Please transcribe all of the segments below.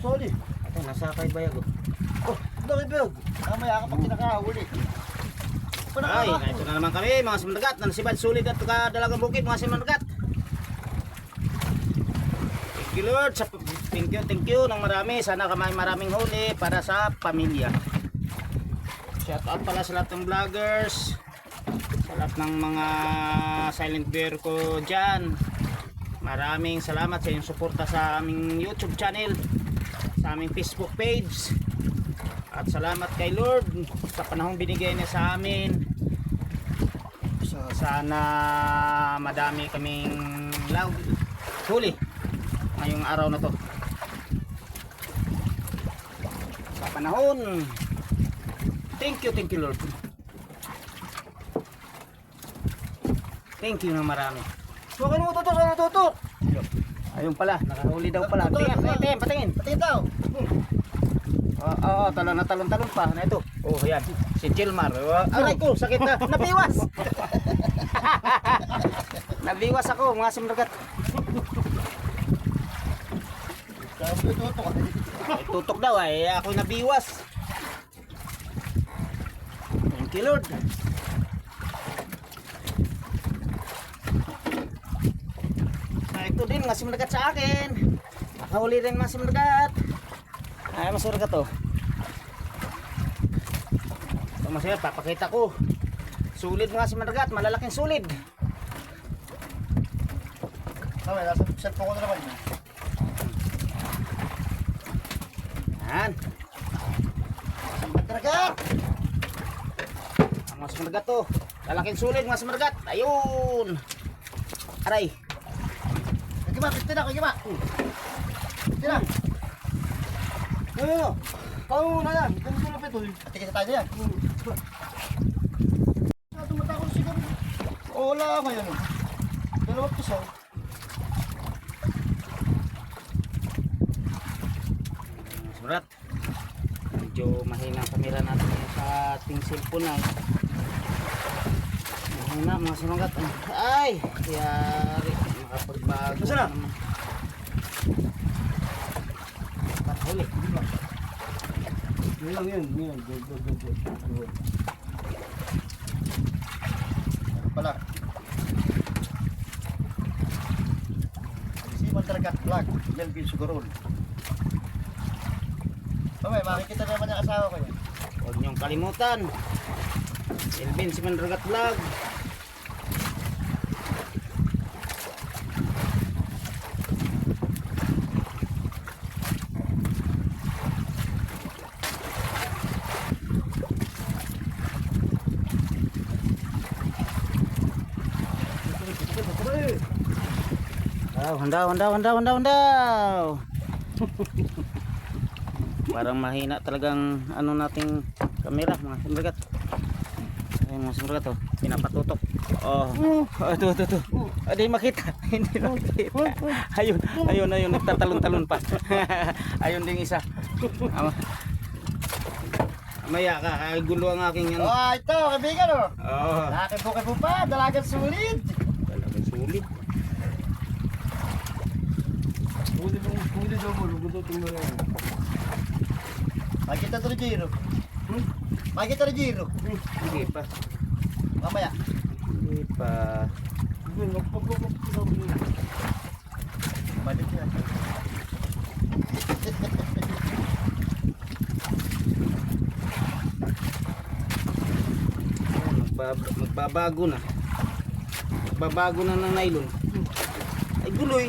Sorry. Ito, nasa kay bayag oh. Oh, bakit ba? Mamaya ka pag kinakahuli. Ay, ito na naman kami mga simandagat. Nanasibad sulit at kadalagang bukid mga simandagat. Thank you Lord. Thank you ng marami. Sana maraming huli para sa pamilya. Shout out pala sa lahat ng vloggers. Sa lahat ng mga silent bear ko dyan. Maraming salamat sa inyong suporta sa aming YouTube channel, sa aming Facebook page. At salamat kay Lord sa panahong binigay niya sa amin. So, sana madami kaming huli ngayong araw na to. Sa panahon. Thank you Lord. Thank you na marami. Huwag mo tutok, ano tutok? Ayun pala, nakahuli daw pala. Patingin. Patingin daw. Oo, talon pa na ito. Oh, yan. Si Jilmar. Aray ko, sakit na. Nabiwas. Nabiwas ako, mga simragat. Sabi ko tutok. Ay, tutok daw ay ako nabiwas. Thank you Lord. Ito din mga simragat sa akin. Nakahuli rin mga simragat. Ay masuragat to. Ito masaya, papakita ko. Sulid mga simragat, malalaking sulid. Sabi, nasa cellphone ko na naman. Yan. Mataragat! Ang mga simragat to. Lalaking sulid mga simragat. Ayun. Aray. Kagima, kagima. Tira. Ano? Paano na yan? Ganun ko na pa ito. Tingin tayo yan. Tumatakot siguro. O wala ngayon. Dalawang piso. Surat. Medyo mahina ang kamera natin sa ating cellphone na. Mahina mga simragat. Ay, yari. Makapagbago. Masa na? Huli. Yun lang yun. Good. Pala. Si Mataragat Vlog. Melvin Sugarol. Mamay, makikita naman yung asawa ko yan. Huwag niyong kalimutan. Elvin si Mataragat Vlog. Handaw. Parang mahina talagang ano nating kamera mga simragat. Ayun mga simragat oh, pinapatutok. Oh, ito. Hindi makita. Hindi makita. Ayun, nagtatalon-talon pa. Ayun din isa. Maya ka, gulo ang aking ano. Oh, ito, kaibigan oh. Oh, Nakakibukay mo pa, dalagang sulit. talagang sulit. Huli daw mo, lugututin mo yan. Makikita to ni Jiro. Makikita ni Jiro. Hindi pa. Mamaya. Balik yan. Magbabago na. Magbabago na ng nylon. Ay guloy.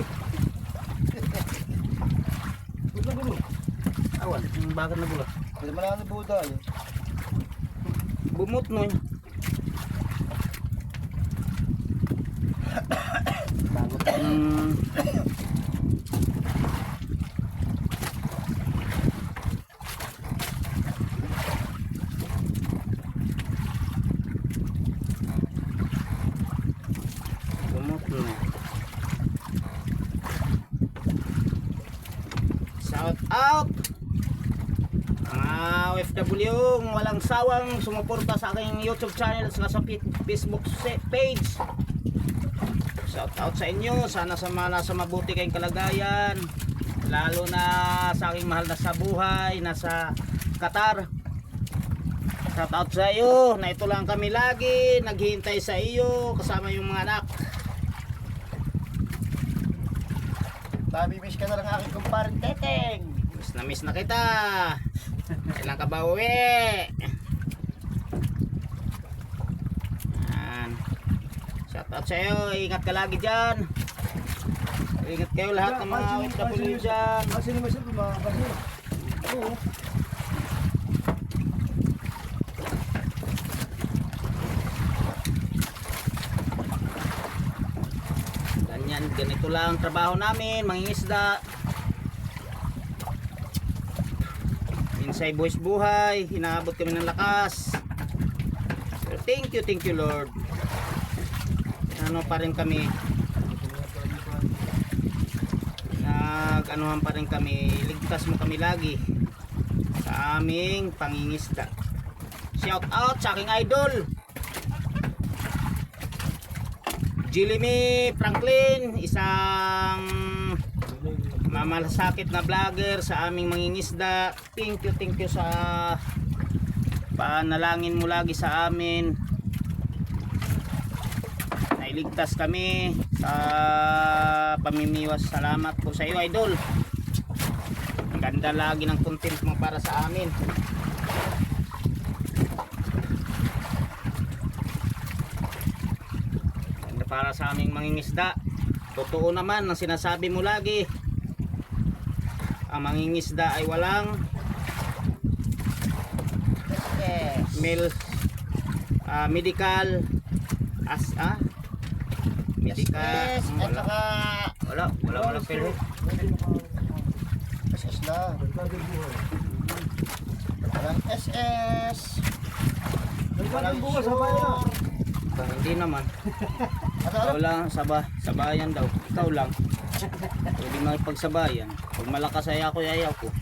Awan, yung bakit na gulo. Pwede mo lang ang buda eh. Bumot no. Bago pa ng bumot no. Shout out mga OFW walang sawang sumuporta sa aking YouTube channel at sa Facebook page. Shout out sa inyo, sana sa nasa mabuti kayong kalagayan, lalo na sa aking mahal na sa buhay, nasa Qatar. Shout out sa iyo, na ito lang kami lagi, naghihintay sa iyo, kasama yung mga anak. Babimiss ka na lang aking kumparing Teteng. Miss na kita. Kailan ka ba uwi? Yan. Shout out sa iyo, ingat ka lagi dyan. Ingat kayo lahat ng mga OFW dyan. Kasi naman siya kasi. Oo. Ganyan, ganito lang ang trabaho namin, mangingisda. Inside boys buhay, hinaabot kami ng lakas. Pero thank you Lord. Ano pa rin kami, nag-anuhan pa rin kami, ligtas mo kami lagi sa aming pangingisda. Shout out sa aking idol Jilimy Franklin, isang mamalasakit na vlogger sa aming mangingisda. Thank you sa panalangin mo lagi sa amin. Nailigtas kami sa pamimiwas. Salamat po sa iyo idol. Ang ganda lagi ng content mo para sa amin. Ganda para sa aming mangingisda. Totoo naman ang sinasabi mo lagi. Ang mangingisda ay walang medical medical wala pero SS lang. Walang SS. Walang bunga sa bayan. hindi naman. Ikaw lang sabayan daw. Ikaw lang. Pwede makipagsabayan. Pag malakas ay ayaw ko.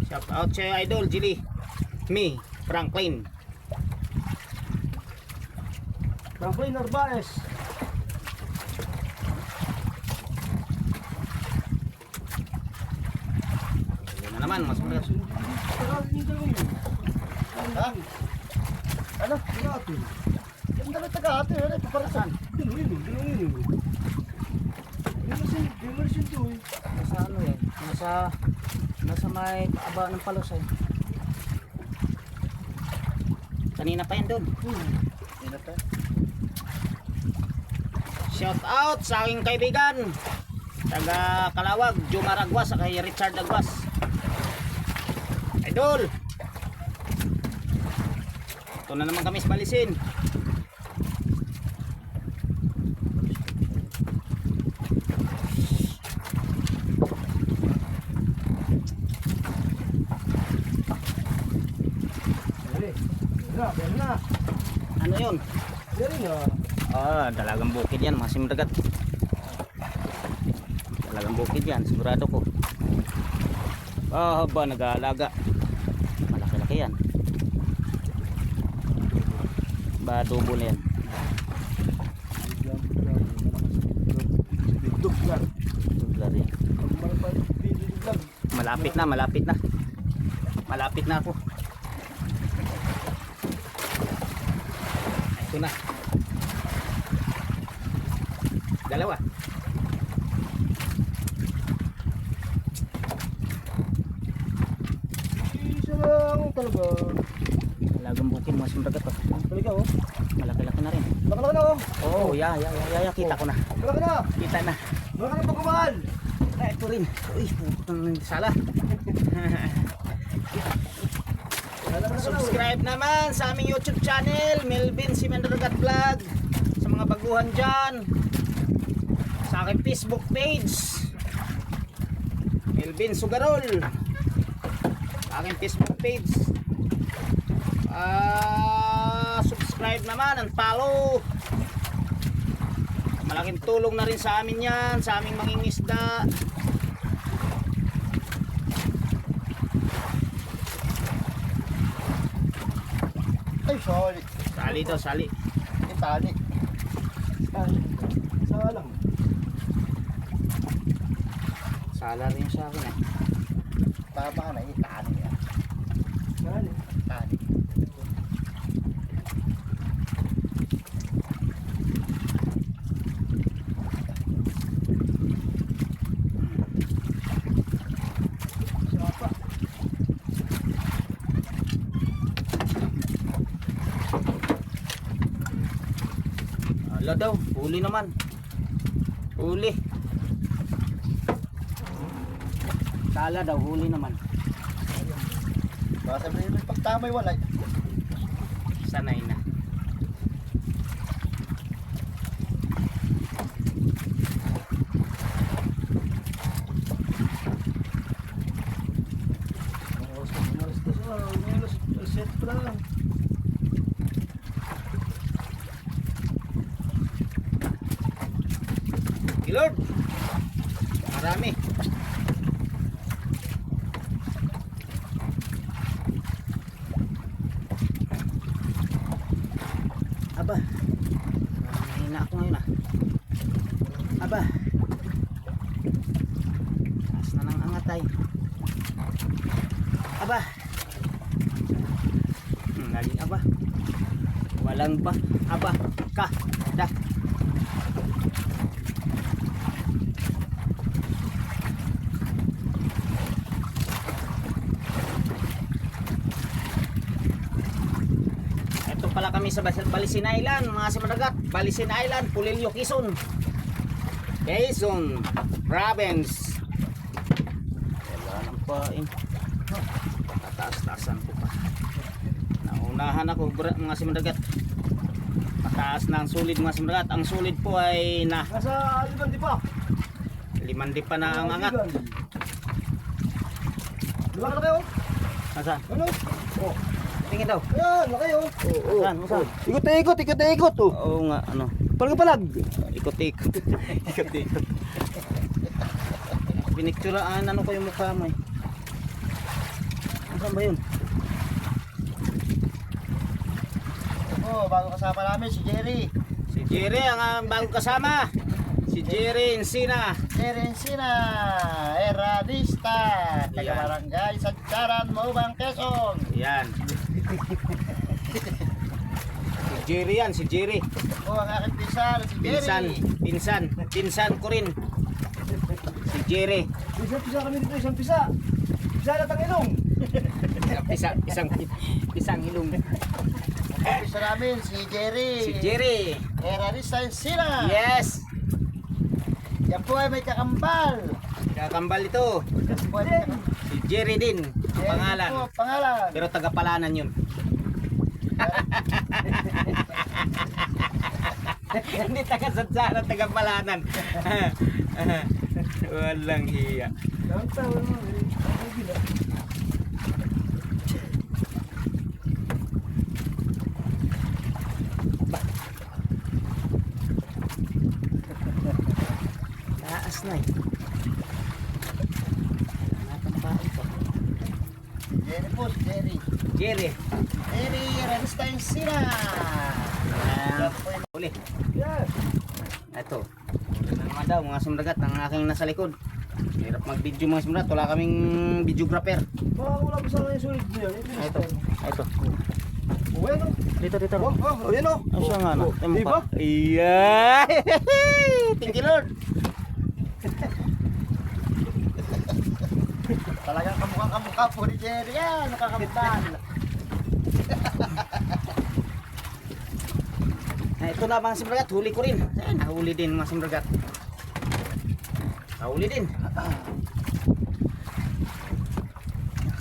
Shout out sa idol Jilly Me Franklin Narvaez. Yan na naman mas mula. Ha? Ano? Yung dala taga-ate, ano? Paparasan. Nasa ano yan? Nasa may paaba ng palos eh. Kanina pa yan doon. Shout out sa aking kaibigan taga Kalawag, Jomar Agwas at kay Richard Agwas. Idol, ito na naman kami sa Balisin. Ano yun? Dalagang bukid yan, mga simragat. Dalagang bukid yan, sigurado ko. Haba, nag-aalaga. Malaki-laki yan. Badubo na yan. Duglar yan. Malapit na. Malapit na ako. Ito na. Dalawa. Isa lang talaga. Dalagang bukid, mga simragat. Talaga oh. Malaki-laki na rin. Laki na oh. Oo, kita ko na. Laki na. Kita na. Laki na pagkumahan. Ito rin. Uy, putang sala. Subscribe naman sa aming YouTube channel, Melvin Simandragat Vlog. Sa mga baguhan dyan, sa aking Facebook page, Melvin Sugarol. Sa aking Facebook page, subscribe naman and follow. Malaking tulong na rin sa amin yan, sa aming mangingisda. Ay, sorry. Sa Sali to, sali. Itali. Salang. Sala rin sa akin eh. Tama na, itali yan. Sali. Itali. Sapa. Ala daw, huli naman. Huli. Sala daw, huli naman. Baka sabihin mo, pag tamay wala. Sanay na. Set lang. Lord. Marami. Aba. Mahina ako ngayon ah. Aba. Taas na ng angatay. Aba. Ngaling aba. Walang ba. Aba. Ka. Da. Ito pala kami sa Balisin Island, mga simadagat. Balisin Island, Pulilio, Quezon. Quezon Province. Wala nang pain. Pataas-taasan ko pa. Naunahan ako mga simadagat. Mataas na ang sulid mga simadagat. Ang sulid po ay na Nasa aliban di pa. 5 pa na ang angat. Luwa ka kayo. Nasaan? Ano? Oh. Tingin daw. Ayan, laki oh. Oo. Saan? Saan? Ikot-ikot. Oh. Oo nga, ano. Palag-palag. Ikot-ikot. Ikot-ikot. Pinicturaan, ano ko yung mukha mo eh. Saan ba yun? Oh, bago kasama namin si Jerry. Si Jerry ang bagong kasama. Si Jerry Encina. Jerry Encina, Eradista, taga Yan. Barangay Sancharan, Maubang, Quezon. Yan. Si Jerry yan, si Jerry. Oh, ang aking pinsan, si Jerry. Pinsan ko rin. Si Jerry. Isang-pisa kami dito, isang pisa. Pisa na tangilong. Pisang ilong. Ang pinsan namin, si Jerry. Si Jerry. Eradista Encina. Yes. Yan po ay may kakambal. Kakambal ito. Yan po ay may kakambal. Si Jerry din. Jerry Pangalan. po, pangalan. Pero taga-Palanan yun. Hindi taga-Satsara, taga-Palanan. Walang hiya. Ang tawa mo. Ang gila. Taas na eh. Natapaan pa. Jerry po, si Jerry. Jerry. Jerry Eradista Encina. Yan po yung Uli. Yes. Ito. Uli na naman daw mga sumragat ang aking nasa likod. Hirap mag-video mga sumragat. Wala kaming videographer. Baka wala pa sa akin yung sulit niya. Ito. Ito. Bueno. Dito, dito. Oh, oh, yan oh. Ay, siya nga na. Oh, diba? Iya. Thank you Lord. talagang kamukha po ni Jerry. Yan, nakakabitan. Ito na mga simragat. Huli ko rin. Nahuli din mga simragat. Nahuli din.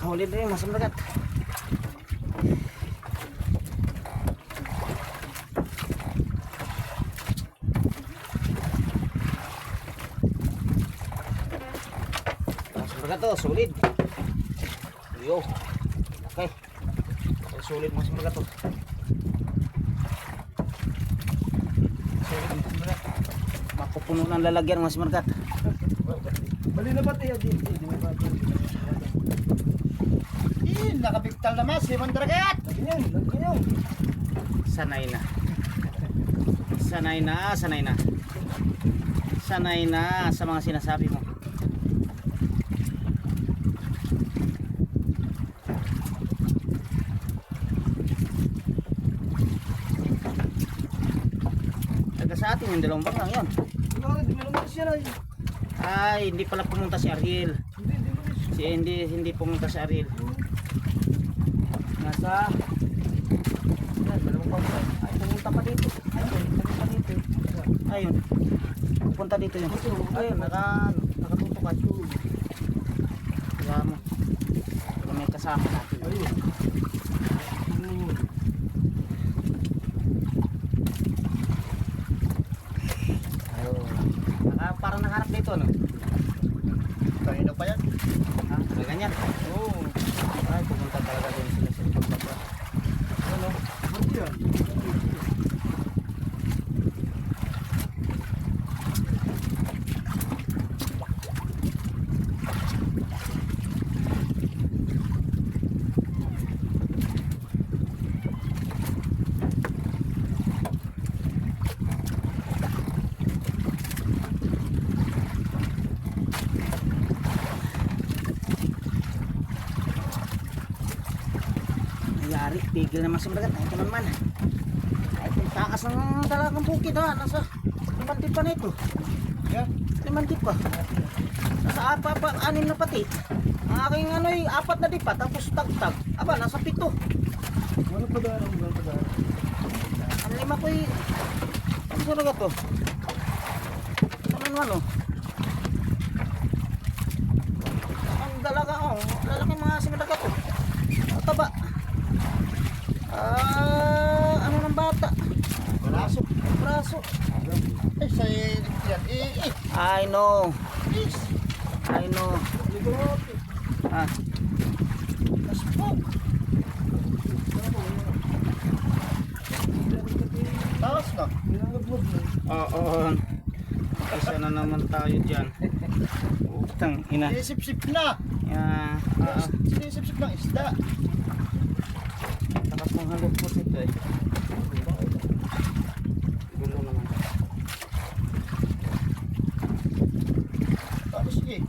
Nahuli din mga simragat. Mga to, solid. Yo. Okay. Solid mga simragat to. Solid mga simragat. Mapupuno ng lalagyan mga simragat. Bali na ba tayo dito? Nakabigtal naman si Mandragat. Ganyan, ganyan. Sanay na. Sanay na, sanay na. Sanay na sa mga sinasabi mo. Taga sa atin yung dalawang banglang yun. Bakit? May lumakas yan ay. Ay, hindi pala pumunta si Ariel. Hindi. Hindi pumunta si Ariel. Nasa ay, dalawang banglang. Ay, pumunta pa dito. Ayun. Pupunta dito yun. Ayun, nakatutok ka. Kaya mo. Kaya may kasama natin. Ayun. Ayun. Parang nakaharap dito, ano? Kanina pa yan. Ha? Ganyan. Oo. Ay, pupunta talaga din sila sa pagpapra. Ano? Bakit yan? Nangyari, tigil naman si Maragat. Ito naman. Ay, kung takas ng dalagang bukid ha. Nasa 5 tip pa na ito. Yan. 5 tip pa. Nasa 6 na pati. Ang aking ano ay 4 na dipa. Tapos tagtag. Aba, nasa 7. Ano pa daan? Ano pa daan? Ang 5 ko ay... Ang Maragat to. Ano? Ang dalaga oh. Lalaki mga si Maragat to. Taba. Ano ng bata? Braso. Braso. Ay, sa yan. I know. I know. Ah. Naspog. Taas na. Nilalagwag na. Oo. Isa na naman tayo dyan. Utang ina. Sinisip-sip na. Yeah. Sinisip-sip ng isda. Takas ng halot po ito eh. Gulo naman. Tapos eh.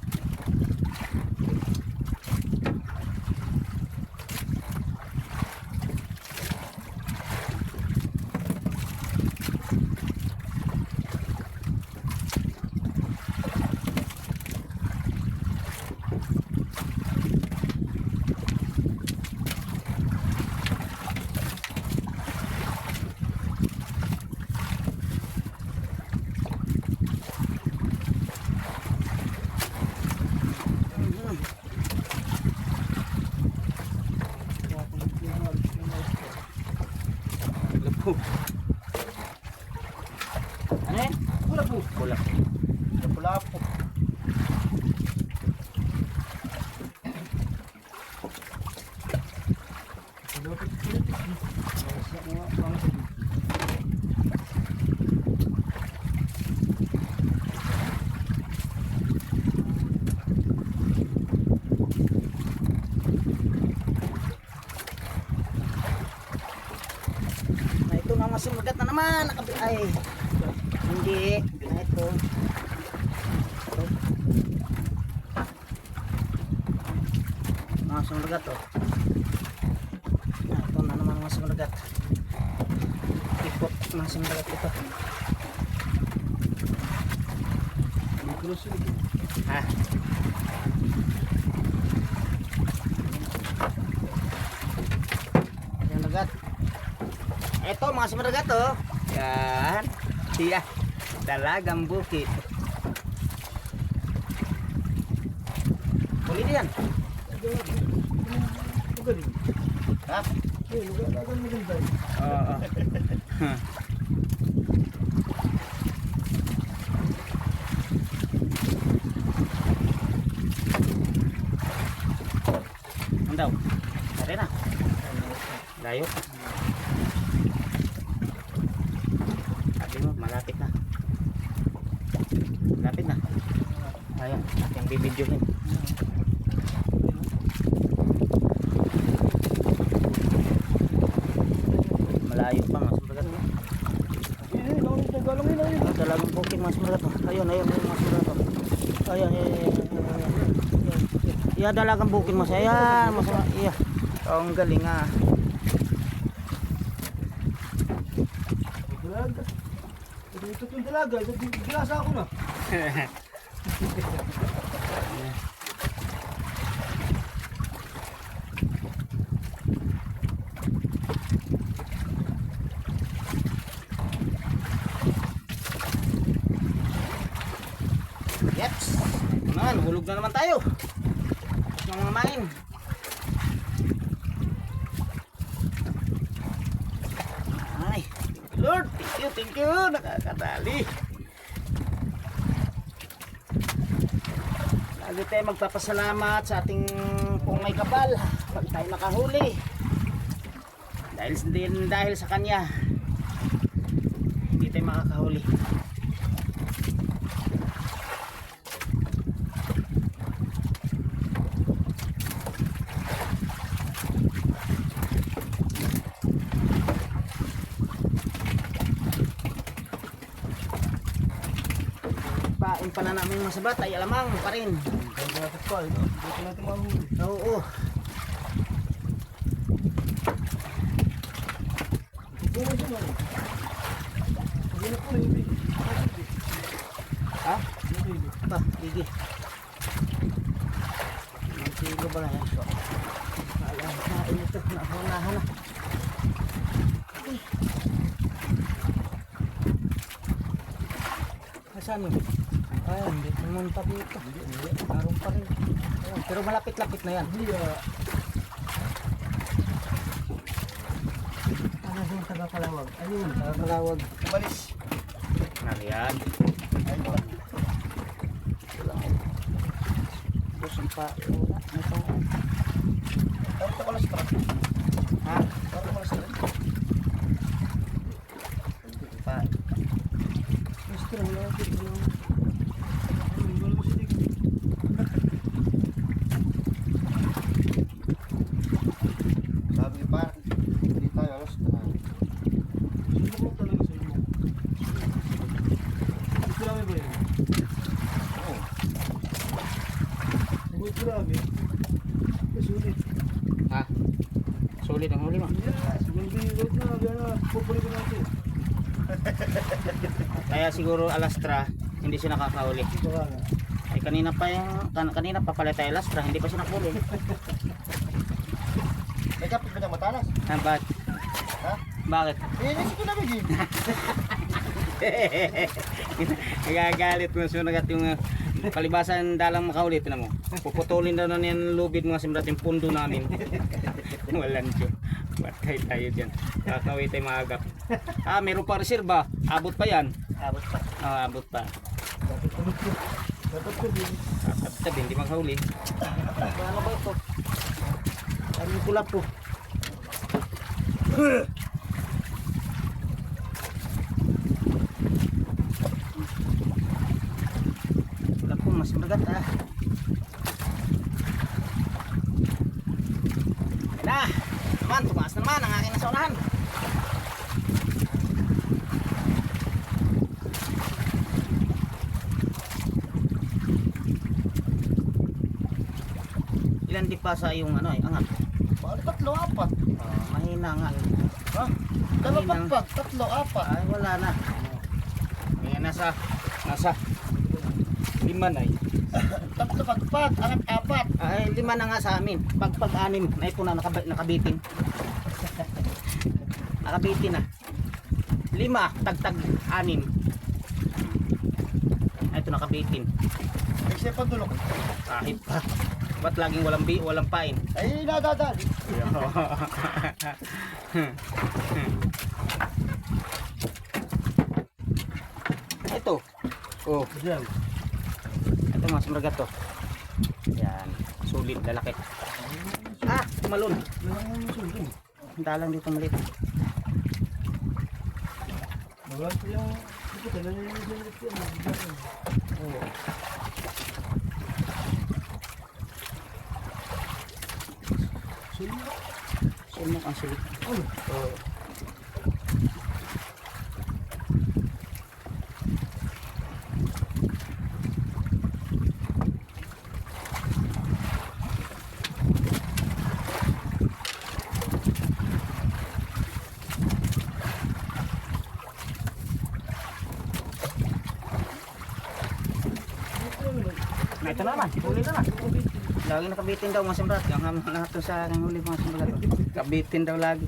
Lapo. Ano eh? Wala po. Bulak. Lapu-lapu. Na ito nga masimugat na naman. Ay. Hindi. Na ito. Mga sumulagat oh. Ito na naman mga sumulagat. Ipot mga sumulagat ito. Ha? Yung lagat. Ito mga sumulagat oh. Yan. Iya. Dalagang bukit. Huli yan. Ha? Oo. Ang daw. Tara na. Layo. Sabi mo, malapit na. Malapit na. Ayun, ating bibidyohin. Malayo pa nga. Walang ilaw yun. Dalagang booking mas mura to. Ayun, mas mura to. Ayan. Iya, dalagang booking mas. Ayan, mas mura. Iya. Oh, ang galing ah. Dalaga. Ito yung dalaga. Ito ginasa ako na. Yeps. Naman, hulog na naman tayo. Tapos ng mga main. Ay, Lord, thank you, nakakadali. Lagi tayo magpapasalamat sa ating kung may kapal pag tayo nakahuli. Dahil sa kanya, hindi tayo makakahuli. Pain pa na namin mga sabat ay alamang pa rin. Dito natin pa. Dito natin mahuli. Oo. Ito na siya. Hindi na po yung big. Ha? Pa, gigi. Magkilo ba na yan? So, alam, kain ito. Nahunahan na. Saan yun? Ay, hindi naman pa dito. Hindi, parang pa rin. Ayan, pero malapit-lapit na yan. Hindi Ano yung taga-kalawag? Ayun, taga-kalawag. Umalis. Nariyan. Ay, ba? Busong pa. Wala. Ano pa? Parang ito kalas pa. Ha? Parang kalas pa. Hindi pa. Gusto lang lang. Gusto lang. Ayun, wala mo sinig. Sabi pa, hindi tayo alas na. Gusto ko talaga sa inyo. Gusto lang ba yun? Oo. Huwag grabe. Sulit. Ha? Solid ang huli mo. Yeah, sulit na. Gana, pupunin ko natin. Kaya siguro alastra, hindi siya nakakahuli. Ito ka na. Ay kanina pa pala tayo alastra, hindi pa siya nakahuli. May kapit ba na matalas? Ah, bakit? Ha? Bakit? Eh, nasi ko namin yun. Nagagalit mo sunagat yung palibasan dalang makahuli. Tinan mo. Puputulin na na yan lubid mga simrat yung pundo namin. Walang siyo. Batay tayo dyan. Kakawin tayo maagap. Ah, meron pa reserva. Abot pa yan. Abot pa. Ah, abot pa. Dapat tulog ko. Dapat ko din. Tabi, hindi makahuli. Ano ba ito? Ano yung kulap po? Kulap po, mas magat ah. Yan na! Naman, tumaas na naman ang aking nasaunahan. Ilan di pa sa yung ano ay angat? Parang tatlo, apat. Mahina nga. Ha? Dalawang pag, tatlo, apat. Ay wala na. Ayan nasa lima na eh. Tatlo pagpag, angat apat. Ay lima na nga sa amin. Pag-anim na ito na nakabitin. Nakabitin na. 5 tagtag 6. Ito nakabitin. May siya pandulok. Kahit pa. Ba't laging walang pain? Ay, nadadali. Ito. Oh, Diyan. ito mga sumragat to. Yan, sulit lalaki. Ah, tumalon. Lang yung sulit. Dalang dito maliit. Wala ko yung... Ito talaga yung sulit ko. Oo. Sulit. Sulit ang sulit. Ano? Oo. Na ito naman, huli na. Lagi nakabitin daw mga simrat. Yung lahat to sa aking huli mga simrat. Kabitin daw lagi.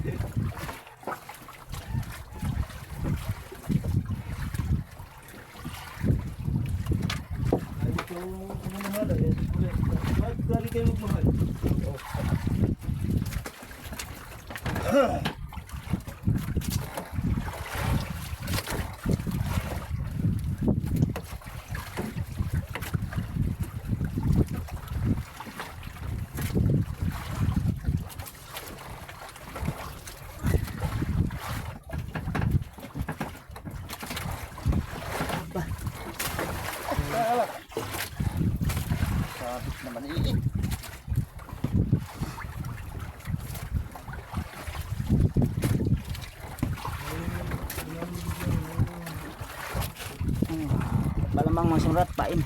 Lagi kayo magmahal. Sabit naman eh. Balamang mga simrat, pain.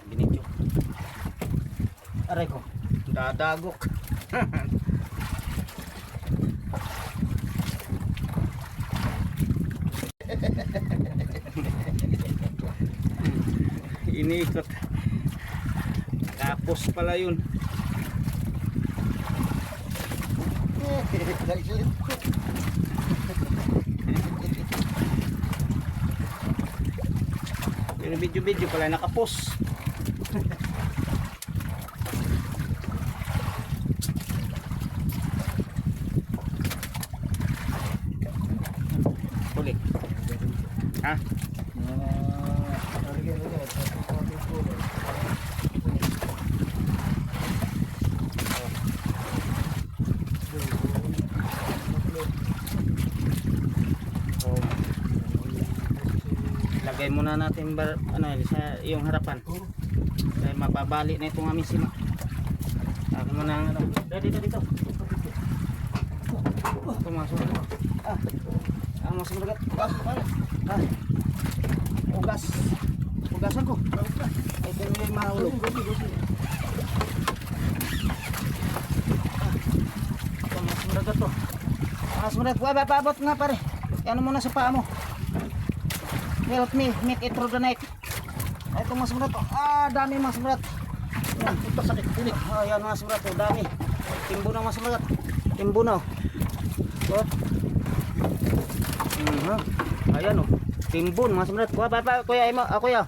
Binidyo. Aray ko, dadagok. Iniikot. Tapos pala yun. Lagi sila. Pero video pala nakapos. Huli. Ha? Lagay muna natin sa yung harapan. Dahil mababali na itong aming sima. Lagay muna ang ano. Dito. Ito masuk. Ang masuk bagat. Ugasan ko. Ito yung mahulog. Ito masuk bagat to. Masuk bagat. Abot nga pare. Ano muna sa paa mo. Help me make it through the night. Ito mga sumrat. Dami mga sumrat. Yan, ito sakit. Tinik. Yan mga sumrat. Dami. Timbo na mga sumrat. Timbo na. Ayan o. Timbon mga sumrat. Kuya Imo. Kuya.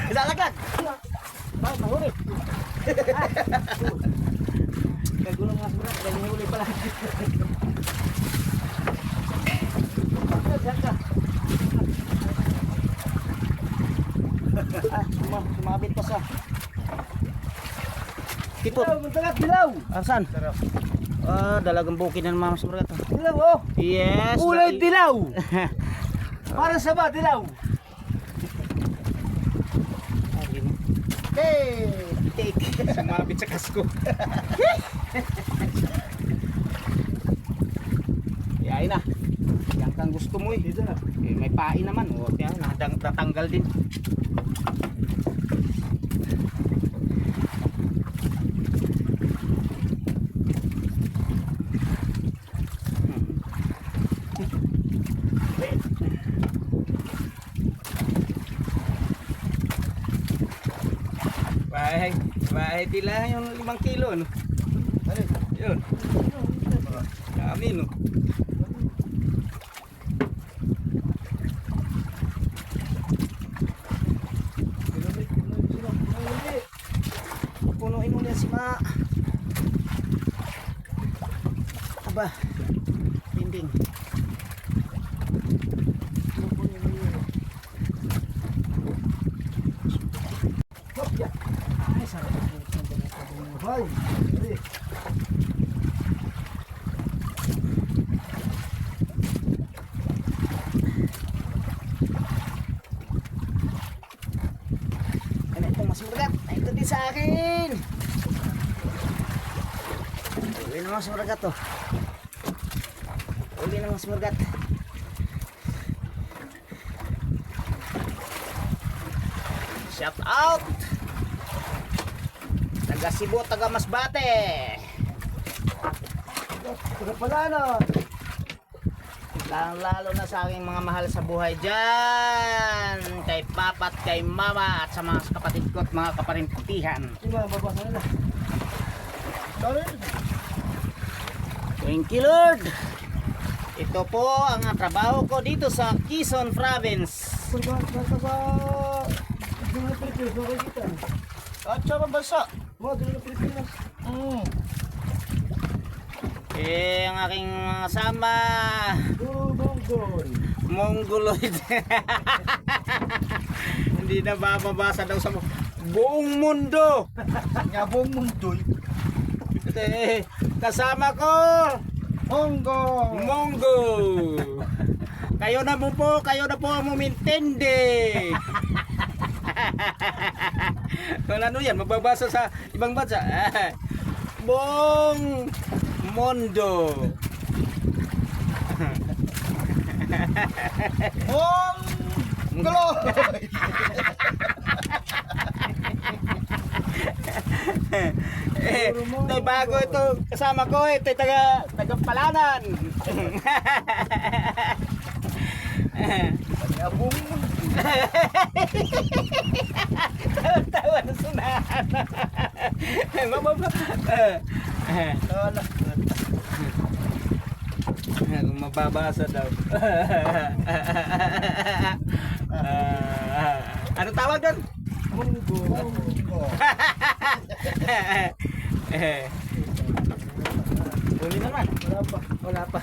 Ilalagad. Bakit mahuli? Kagulong mga sumrat. Kaya mahuli pala. Sumabit pa sa tipot. Dilaw. Asan? Dalagang bukid ng mga sumrat. Dilaw oh. Yes. Kulay dilaw. Para sa ba dilaw? Take. Sumabit sa kasko. Yain na. Yan kang gusto mo eh. May pain naman. Kaya natanggal din. Bahay tila yung 5 kilo no. Yun. Dami no. Punuin mo yan si Ma. Aba. Dinding. Ay, Ano itong mas muragat? Ito din sa akin. Uli na mas muragat to. Uli na mas muragat. Shout out! taga Cebu, taga Masbate. Taga pala na. Lalo na sa aking mga mahal sa buhay dyan, kay Papa at kay Mama at sa mga kapatid ko at mga kaparintihan. Iba, babasa na. Sorry. Thank you, Lord. Ito po ang trabaho ko dito sa Quezon Province. Nasa sa... Doon na Pilipinas, makikita. At sa bansa. Mga doon na Pilipinas. Ang aking mga kasama, Bonggoy. Mongoloid. Hindi na bababasa daw sa buong mundo. Nyabong mundoy. Kasama ko, Honggo. Monggo. Kayo na po ang mumintindi. Kung ano yan, magbabasa sa ibang bansa. Bong Mondo. Honggo. Ito bago ito kasama ko, ito taga Palanan. Nyabong mundoy. Tawa na sunahan. Mababa. Kung mababasa daw. Ano tawag doon? Monggo. Huli naman. Wala pa. Wala pa.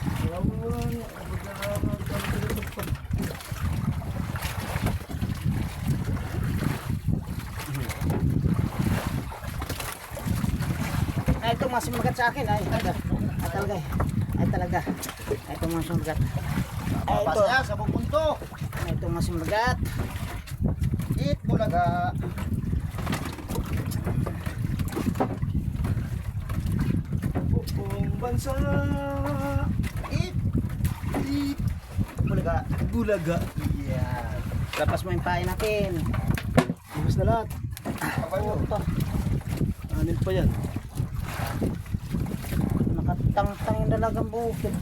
Ay, ito mas magat sa akin. Ay, talaga. Ay, talaga. Ay, ito mas magat. Ay, ito. Papasya sa pupunto. Ay, ito mas magat. It Bulaga. Buong bansa. It Bulaga. Bulaga. Yan. Lapas mo yung pain natin. Ibas na lahat. Kapag mo. Ito. Anin pa yan. Nakatangtang yung dalagang bukid.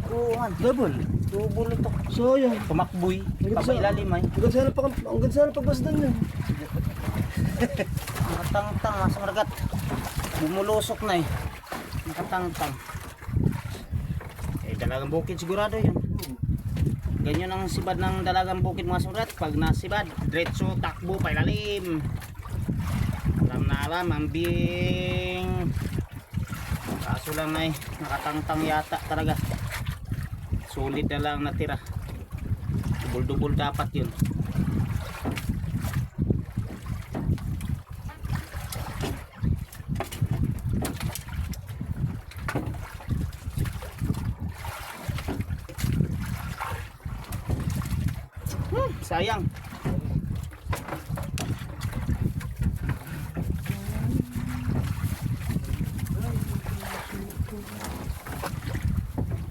Kuhan. Double. Double ito. So yan. Tumakboy. Hanggang sa- Papailalim ay. Hanggang sana pagbasdan yan. Nakatangtang. Mas maragat. Bumulusok na eh. Nakatangtang. Eh, dalagang bukid sigurado yun. Ganyan ang sibad ng dalagang bukid mga surat. Pag nasibad, diretso, takbo, pailalim. Alam na alam, ang bing. Kaso lang ay nakatangtang yata talaga. Sulit na lang natira. Dubol-dubol dapat yun. Sayang.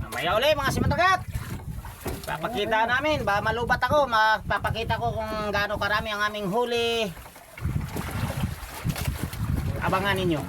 Mamaya uli mga simandagat. Papakita namin, ba malubat ako, mapapakita ko kung gaano karami ang aming huli. Abangan ninyo.